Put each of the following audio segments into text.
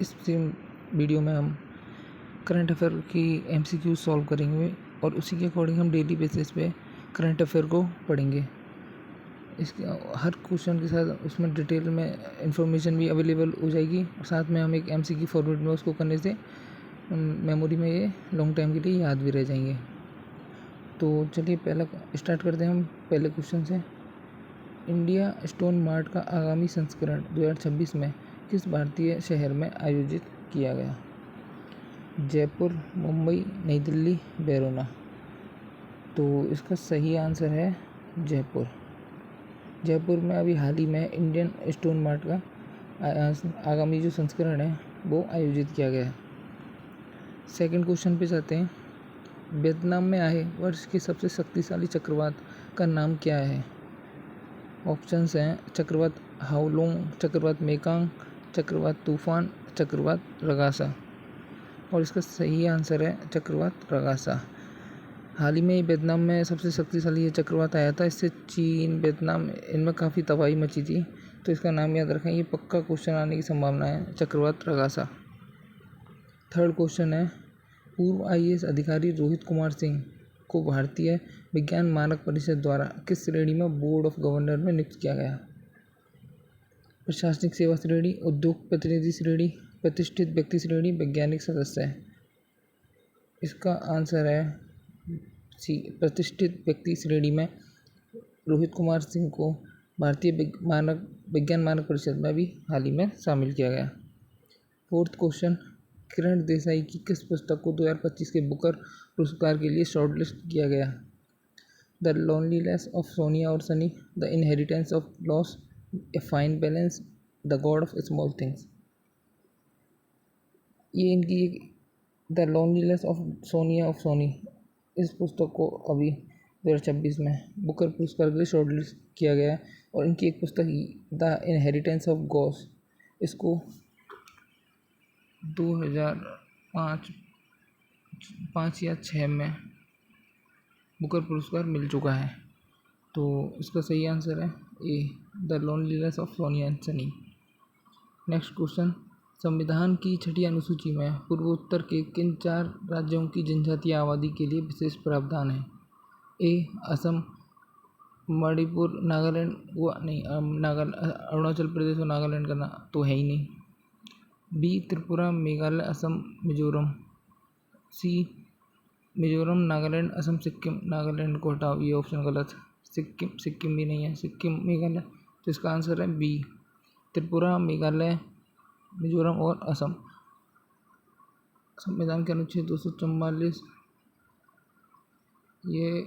इस वीडियो में हम करंट अफेयर की MCQ सॉल्व करेंगे और उसी के अकॉर्डिंग हम डेली बेसिस पे करंट अफेयर को पढ़ेंगे। इसके हर क्वेश्चन के साथ उसमें डिटेल में इंफॉर्मेशन भी अवेलेबल हो जाएगी और साथ में हम एक MCQ फॉर्मेट में उसको करने से मेमोरी में ये लॉन्ग टाइम के लिए याद भी रह जाएंगे। तो चलिए पहला स्टार्ट करते हैं हम पहले क्वेश्चन से। इंडिया स्टोन मार्ट का आगामी संस्करण 2026 में किस भारतीय शहर में आयोजित किया गया? जयपुर, मुंबई, नई दिल्ली, बैरोना। तो इसका सही आंसर है जयपुर। जयपुर में अभी हाल ही में इंडियन स्टोन मार्ट का आगामी जो संस्करण है वो आयोजित किया गया है। सेकंड क्वेश्चन पे जाते हैं। वियतनाम में आए वर्ष के सबसे शक्तिशाली चक्रवात का नाम क्या है? ऑप्शंस हैं चक्रवात हाओलोंग, चक्रवात मेकांग, चक्रवात तूफान, चक्रवात रगासा। और इसका सही आंसर है चक्रवात रगासा। हाल ही में वियतनाम में सबसे शक्तिशाली ये चक्रवात आया था। इससे चीन, वियतनाम इनमें काफ़ी तबाही मची थी। तो इसका नाम याद रखें, ये पक्का क्वेश्चन आने की संभावना है, चक्रवात रगासा। थर्ड क्वेश्चन है, पूर्व IAS अधिकारी रोहित कुमार सिंह को भारतीय विज्ञान मानक परिषद द्वारा किस श्रेणी में बोर्ड ऑफ गवर्नर में नियुक्त किया गया? प्रशासनिक सेवा श्रेणी, उद्योग प्रतिनिधि श्रेणी, प्रतिष्ठित व्यक्ति श्रेणी, वैज्ञानिक सदस्य है। इसका आंसर है सी, प्रतिष्ठित व्यक्ति श्रेणी में रोहित कुमार सिंह को भारतीय विज्ञान मानक परिषद में भी हाल ही में शामिल किया गया। फोर्थ क्वेश्चन, किरण देसाई की किस पुस्तक को 2025 के बुकर पुरस्कार के लिए शॉर्टलिस्ट किया गया? द लोनलीनेस ऑफ सोनिया और Sunny, the inheritance of loss, a fine balance, the God of small things. ये इनकी the loneliness of Sonia of Soni, इस पुस्तक को अभी 2026 में बुकर पुरस्कार के लिए शॉर्टलिस्ट किया गया है। और इनकी एक पुस्तक द इनहेरिटेंस ऑफ गॉस, इसको 2005 या 6 में बुकर पुरस्कार मिल चुका है। तो इसका सही आंसर है A, the loneliness of Sonia and Sunny. Next question, संविधान की छठी अनुसूची में पूर्वोत्तर के किन 4 राज्यों की जनजातीय आबादी के लिए विशेष प्रावधान है? ए, असम, मणिपुर, नागालैंड, अरुणाचल प्रदेश और नागालैंड का तो है ही नहीं। बी, त्रिपुरा, मेघालय, असम, मिजोरम। सी, मिजोरम, नागालैंड, असम, सिक्किम। नागालैंड को हटाओ, ये ऑप्शन गलत। सिक्किम भी नहीं है, सिक्किम, मेघालय। तो इसका आंसर है बी, त्रिपुरा, मेघालय, मिजोरम और असम। संविधान के अनुच्छेद 244 ये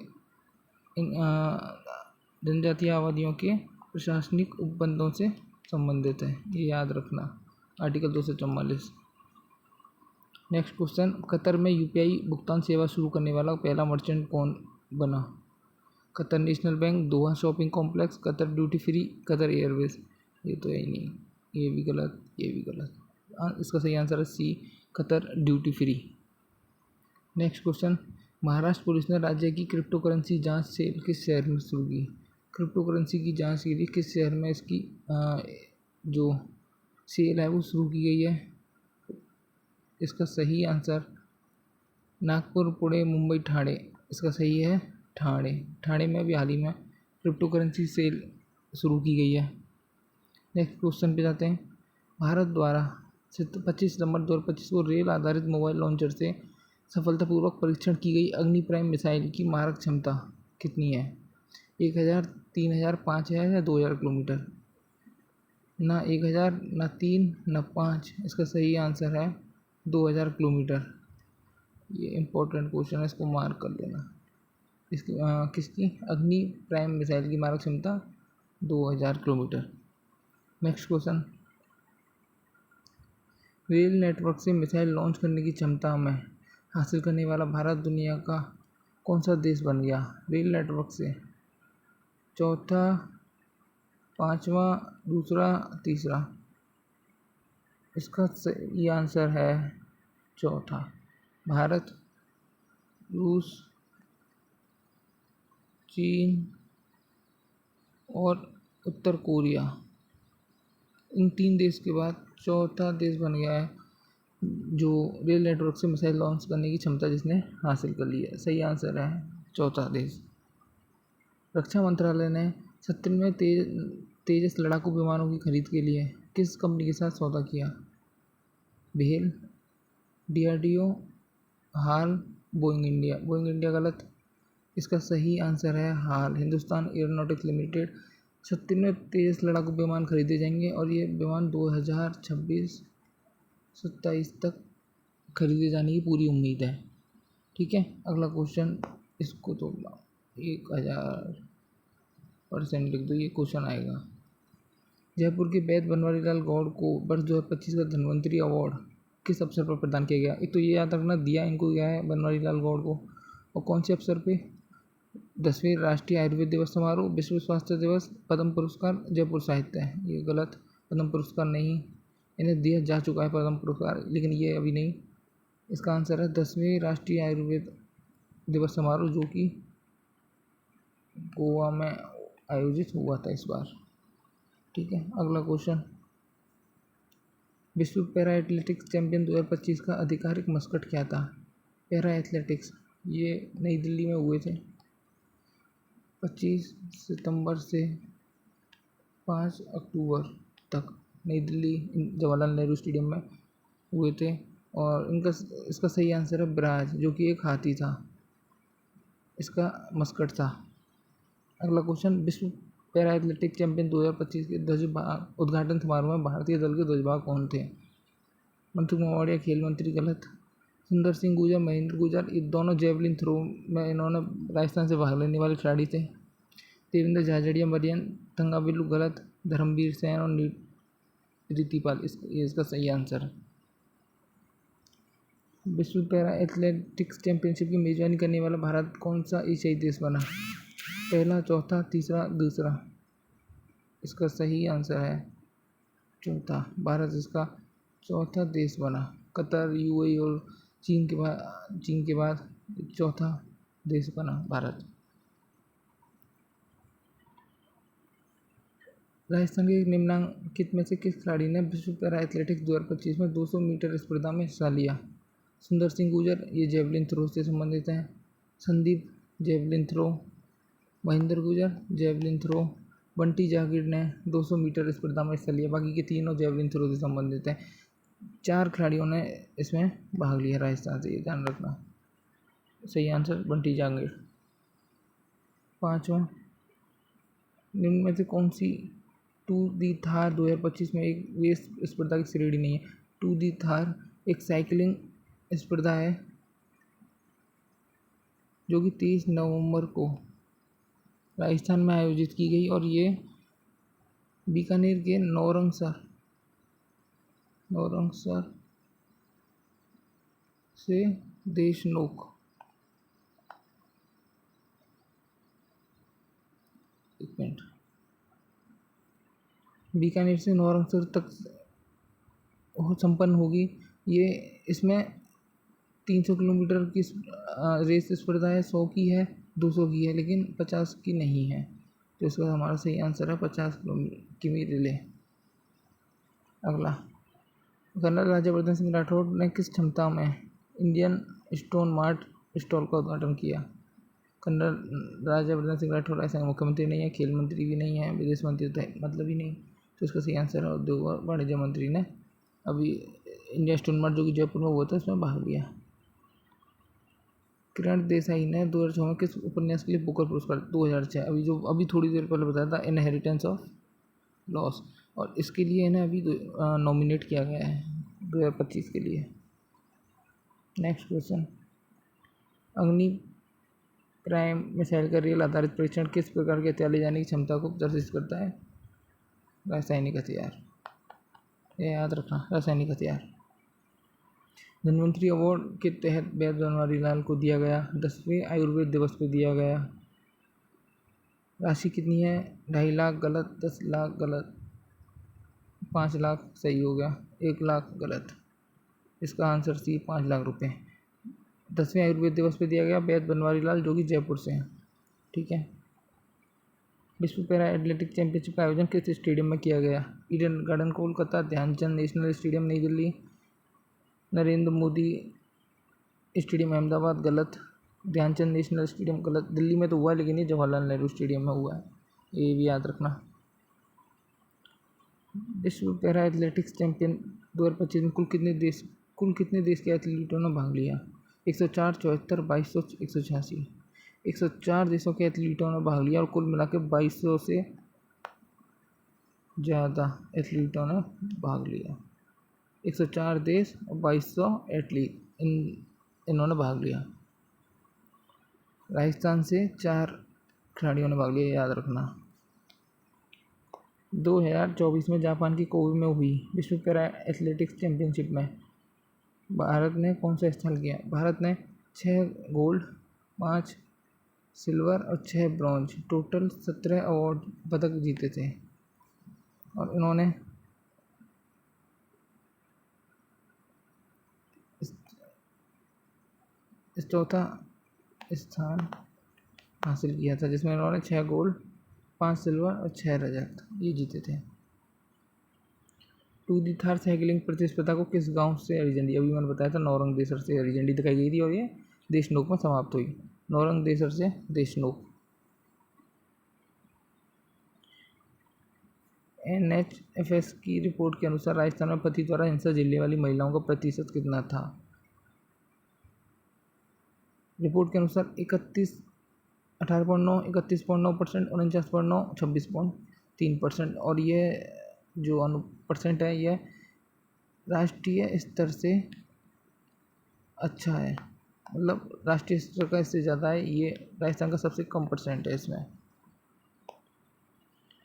जनजातीय आबादियों के प्रशासनिक उपबंधों से संबंधित है, ये याद रखना, आर्टिकल 244। नेक्स्ट क्वेश्चन, कतर में UPI भुगतान सेवा शुरू करने वाला पहला मर्चेंट कौन बना? Qatar national bank, Doha shopping complex, Qatar duty free, Qatar airways. ये तो है ही नहीं, ये भी गलत, ये भी गलत। इसका सही आंसर है C, Qatar duty free. Next question, Maharashtra police ने राज्य की क्रिप्टो करेंसी जाँच सेल किस शहर में शुरू की? क्रिप्टो करेंसी की जाँच के लिए किस शहर में इसकी जो सेल है वो शुरू की गई है? इसका सही आंसर नागपुर, पुणे, मुंबई, ठाणे। इसका सही है ठाणे। ठाणे में भी हाल ही में क्रिप्टो करेंसी सेल शुरू की गई है। नेक्स्ट क्वेश्चन पे जाते हैं। भारत द्वारा 25 सितंबर 2025 को रेल आधारित मोबाइल लॉन्चर से सफलतापूर्वक परीक्षण की गई अग्नि प्राइम मिसाइल की मारक क्षमता कितनी है? 1000, 3000, 5000 या 2000 किलोमीटर? ना 1000, ना 3, ना 5। इसका सही आंसर है 2000 किलोमीटर। ये इम्पोर्टेंट क्वेश्चन है, इसको मार्क कर लेना। इसकी किसकी अग्नि प्राइम मिसाइल की मारक क्षमता 2000 kilometre. Next question, rail network से मिसाइल लॉन्च करने की क्षमता में हासिल करने वाला भारत दुनिया का कौन सा देश बन गया? रेल नेटवर्क से चौथा, पांचवा, दूसरा, तीसरा? इसका सही आंसर है चौथा। भारत, रूस, चीन और उत्तर कोरिया, इन 3 देश के बाद चौथा देश बन गया है जो रेल नेटवर्क से मिसाइल लॉन्च करने की क्षमता जिसने हासिल कर ली है। सही आंसर है चौथा देश। रक्षा मंत्रालय ने 17वें तेजस लड़ाकू विमानों की खरीद के लिए किस कंपनी के साथ सौदा किया? भेल, DRDO, हाल, बोइंग इंडिया गलत। इसका सही आंसर है हाल, हिंदुस्तान एयरोनॉटिक्स लिमिटेड। 17वें तेजस लड़ाकू विमान खरीदे जाएंगे और ये विमान 2026-27 तक खरीदे जाने की पूरी उम्मीद है। ठीक है, अगला क्वेश्चन, इसको तो 1000% लिख दो, ये क्वेश्चन आएगा। जयपुर के वैद्य बनवारी लाल गौड़ को वर्ष 2025 का धन्वंतरी अवार्ड किस अवसर पर प्रदान किया गया? एक तो ये याद रखना, दिया इनको गया है बनवारी लाल गौड़ को, और कौन से अवसर पे? 10वें राष्ट्रीय आयुर्वेद दिवस समारोह, विश्व स्वास्थ्य दिवस, पद्म पुरस्कार, जयपुर साहित्य है। ये गलत, पद्म पुरस्कार नहीं, इन्हें दिया जा चुका है पद्म पुरस्कार, लेकिन ये अभी नहीं। इसका आंसर है 10वें राष्ट्रीय आयुर्वेद दिवस समारोह, जो कि गोवा में आयोजित हुआ था इस बार। ठीक है, अगला क्वेश्चन, विश्व पैरा एथलेटिक्स चैंपियन 2025 का आधिकारिक मस्कट क्या था? पैरा एथलेटिक्स, ये नई दिल्ली में हुए थे 25 सितंबर से 5 अक्टूबर तक, नई दिल्ली जवाहरलाल नेहरू स्टेडियम में हुए थे। और इसका सही आंसर है ब्राज, जो कि एक हाथी था, इसका मस्कट था। अगला क्वेश्चन, विश्व पैरा एथलेटिक्स चैंपियन 2025 के ध्वजभाग उद्घाटन समारोह में भारतीय दल के ध्वजभाग कौन थे? मनसुख मंडाविया, खेल मंत्री गलत। सुंदर सिंह गुर्जर, महेंद्र गुर्जर, ये दोनों जेवलिन थ्रो में इन्होंने राजस्थान से भाग लेने वाले खिलाड़ी थे। देवेंद्र झाझड़िया, मरियन थंगावेलु गलत। धर्मवीर सैन और रीतिपाल, इसका सही आंसर है। विश्व पैरा एथलेटिक्स चैंपियनशिप की मेजबानी करने वाला भारत कौन सा एशियाई देश बना? पहला, चौथा, तीसरा, दूसरा? इसका सही आंसर है चौथा, भारत इसका चौथा देश बना। कतर, UAE और चीन के बाद चौथा देश बना भारत। राजस्थान के निम्नलिखित में से किस खिलाड़ी ने विश्व पैरा एथलेटिक्स 2025 में 200 मीटर स्पर्धा में हिस्सा लिया? सुंदर सिंह गुर्जर, ये जेवलिन थ्रो से संबंधित हैं। Sandeep, javelin throw. Mahendra Gurjar, javelin throw. Bunty Jagir ने 200 मीटर स्पर्धा में हिस्सा लिया, बाकी के तीनों जेवलिन थ्रो से संबंधित हैं। 4 खिलाड़ियों ने इसमें भाग लिया राजस्थान से, ये ध्यान रखना। सही आंसर बंटी जागीर। पाँचवा, निम्न में से कौन सी टू दी थार 2025 में एक रेस स्पर्धा की श्रेणी नहीं है? टू दी थार एक साइकिलिंग स्पर्धा है जो कि 23 नवंबर को राजस्थान में आयोजित की गई, और ये बीकानेर के नौरंगसर से देशनोक, एक मिनट, बीकानेर से नौरंगसर तक संपन्न होगी। ये इसमें 300 किलोमीटर की रेस स्पर्धा है, 100 की है, 200 की है, लेकिन 50 की नहीं है। तो इसका हमारा सही आंसर है 50 किमी रिले। अगला, कर्नल राज्यवर्धन सिंह राठौड़ ने किस क्षमता में इंडियन स्टोन मार्ट स्टॉल का उद्घाटन किया? कर्नल राज्यवर्धन सिंह राठौड़ ऐसा मुख्यमंत्री नहीं है, खेल मंत्री भी नहीं है, विदेश मंत्री तो मतलब ही नहीं। तो इसका सही आंसर है उद्योग और वाणिज्य मंत्री ने अभी इंडिया स्टोन मार्ट जो कि जयपुर में हुआ था, इसमें भाग लिया। किरण देसाई ने 2006 में किस उपन्यास के लिए बुकर पुरस्कार? 2006, अभी थोड़ी देर पहले बताया था, इनहेरिटेंस ऑफ लॉस, और इसके लिए इन्हें अभी नॉमिनेट किया गया है 2025 के लिए। नेक्स्ट क्वेश्चन, अग्नि प्राइम मिसाइल का रेल आधारित परीक्षण किस प्रकार के हथियार ले जाने की क्षमता को प्रदर्शित करता है? रासायनिक हथियार, ये याद रखना, रासायनिक हथियार। धन्वंतरी अवार्ड के तहत वैद्य बनवारी लाल को दिया गया 10वें आयुर्वेद दिवस पर दिया गया। राशि कितनी है? 2.5 लाख गलत, 10 लाख गलत, 5 लाख सही हो गया, 1 लाख गलत। इसका आंसर सी 5 लाख रुपए 10वें आयुर्वेद दिवस पे दिया गया वैद्य बनवारी लाल, जो कि जयपुर से हैं। ठीक है, विश्व पैरा एथलेटिक्स चैंपियनशिप का आयोजन किस स्टेडियम में किया गया? Eden garden Kolkata, Dhyanchand national stadium New Delhi, Narendra Modi stadium Ahmedabad गलत। ध्यानचंद नेशनल स्टेडियम गलत। दिल्ली में तो हुआ है लेकिन ये जवाहरलाल नेहरू स्टेडियम में हुआ है, ये भी याद रखना। विश्व पैरा एथलेटिक्स चैंपियन 2025 में कुल कितने देश के एथलीटों ने भाग लिया? 104, 74, 2200, 186। 104 देशों के एथलीटों ने भाग लिया और कुल मिला के 2200 से ज़्यादा एथलीटों ने भाग लिया। 104 देश और 2200 एथलीट इन्होंने भाग लिया। राजस्थान से 4 खिलाड़ियों ने भाग लिया, याद रखना। 2024 में जापान की कोबे में हुई विश्व पैरा एथलेटिक्स चैंपियनशिप में भारत ने कौन सा स्थान किया? भारत ने 6 गोल्ड, 5 सिल्वर और 6 ब्रॉन्ज, टोटल 17 अवार्ड पदक जीते थे। और इन्होंने चौथा स्थान हासिल किया था, जिसमें इन्होंने 6 गोल्ड, 5 सिल्वर और 6 रजत ये जीते थे। टू दी थार साइकिलिंग प्रतिस्पर्धा को किस गांव से हरी झंडी? अभी मैंने बताया था नौरंग देसर से हरी झंडी दिखाई गई थी और ये देशनोक में समाप्त हुई। नौरंग देसर से देशनोक। NHFS की रिपोर्ट के अनुसार राजस्थान में पति द्वारा हिंसा झेलने वाली महिलाओं का प्रतिशत कितना था? रिपोर्ट के अनुसार 18.9, 31.9%, 49.9, 26.3%। और ये जो परसेंट है ये राष्ट्रीय स्तर से अच्छा है, मतलब राष्ट्रीय स्तर का इससे ज़्यादा है। ये राजस्थान का सबसे कम परसेंट है इसमें।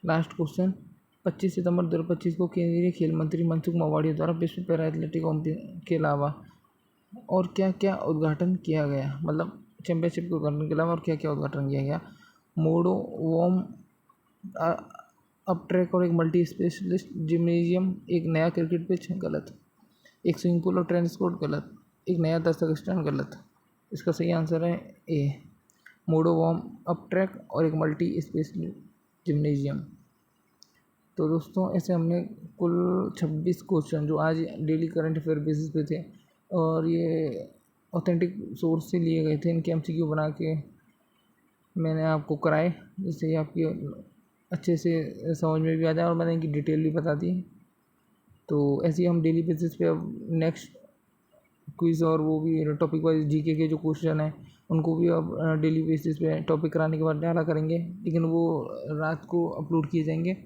Last question. 25 सितंबर 2025 को केंद्रीय खेल मंत्री मनसुख मांडविया द्वारा विश्व पैरा एथलेटिक के अलावा और क्या क्या उद्घाटन किया गया? मतलब चैंपियनशिप के उद्घाटन के अलावा और क्या क्या उद्घाटन किया गया? मोडो वॉम अप ट्रैक और एक मल्टी स्पेशलिस्ट जिम्नेजियम, एक नया क्रिकेट पिच गलत। एक स्विमिंग पूल और टेनिस कोर्ट गलत। एक नया दर्शक स्टैंड गलत। इसका सही आंसर है ए, मोडो वॉम अप ट्रैक और एक मल्टी स्पेशलिस्ट जिम्नेजियम। तो दोस्तों ऐसे हमने कुल 26 क्वेश्चन जो आज डेली करंट अफेयर बेसिस पे थे और ये ऑथेंटिक सोर्स से लिए गए थे, इनके MCQ बना के मैंने आपको कराए, जिससे आपकी अच्छे से समझ में भी आ जाए और मैंने इनकी डिटेल भी बता दी। तो ऐसे ही हम डेली बेसिस पे अब नेक्स्ट क्विज़ और वो भी टॉपिक वाइज GK के जो क्वेश्चन हैं उनको भी अब डेली बेसिस पे टॉपिक कराने के बाद डाला करेंगे, लेकिन वो रात को अपलोड किए जाएंगे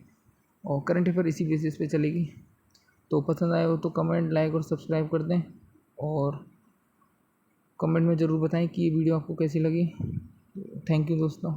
और करंट अफेयर इसी बेसिस पे चलेगी। तो पसंद आए हो तो कमेंट, लाइक और सब्सक्राइब कर दें और कमेंट में ज़रूर बताएं कि ये वीडियो आपको कैसी लगी। थैंक यू दोस्तों।